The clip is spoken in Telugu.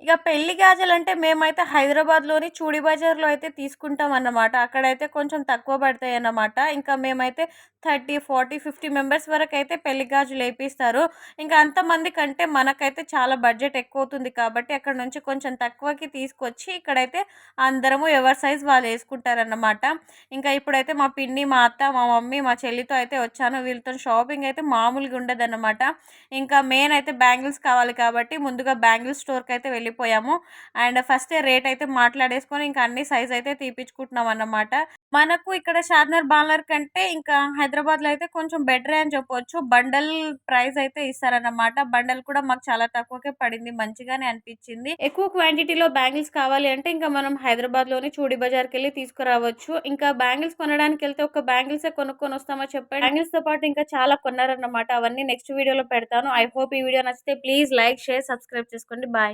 ఇక పెళ్లి గాజులంటే మేమైతే హైదరాబాద్‌లోని చూడి బజార్‌లో అయితే తీసుకుంటామన్నమాట. అక్కడైతే కొంచెం తక్కువ పడతాయన్నమాట. ఇంకా మేమైతే 30, 40, 50 మెంబర్స్ వరకైతే పెళ్లి గాజులేపిస్తారు. ఇంకా అంతమందికంటే మనకైతే చాలా బడ్జెట్ ఎక్కువవుతుంది కాబట్టి అక్కడి నుంచి కొంచెం తక్కువకి తీసుకొచ్చి ఇక్కడైతే అందరము ఎవరి సైజ్ వాళ్ళేసుకుంటారన్నమాట. ఇంకా ఇప్పుడైతే మా పిన్ని, మా అత్త, మా మమ్మీ, మా చెల్లితో అయితే వచ్చాను. వీళ్ళతోని షాపింగ్ అయితే మామూలుగా ఉండదన్నమాట. ఇంకా మెయిన్ అయితే బ్యాంగిల్స్ కావాలి కాబట్టి ముందుగా బ్యాంగిల్ స్టోర్‌కైతే వెళ్ళిపోయాము. అండ్ ఫస్టే రేట్ అయితే మాట్లాడేసుకొని ఇంకా అన్ని సైజ్ అయితే తీపిచ్చుకుంటున్నామన్నమాట. మనకు ఇక్కడ చార్మినార్, బాల్నర్ కంటే ఇంకా హైదరాబాద్‌లో అయితే కొంచెం బెటరే అని చెప్పొచ్చు. బండల్ ప్రైస్ అయితే ఇస్తారన్నమాట. బండల్ కూడా మాకు చాలా తక్కువకే పడింది. మంచిగానే అనిపిచ్చింది. ఎక్కువ క్వాంటిటీలో బ్యాంగిల్స్ కావాలి అంటే ఇంకా మనం హైదరాబాద్‌లోని చూడి బజార్‌కెళ్ళి తీసుకురావచ్చు. ఇంకా బ్యాంగిల్స్ కొనడానికెళ్తే ఒక బ్యాంగిల్సే కొనుక్కొనొస్తామా చెప్పండి. బ్యాంగిల్స్‌తో పాటు ఇంకా చాలా కొన్నారన్నమాట. అవన్నీ నెక్స్ట్ వీడియోలో పెడతాను. ఐ హోప్ ఈ వీడియో నచ్చితే ప్లీజ్ లైక్, షేర్, సబ్స్క్రైబ్ చేసుకోండి. బాయ్.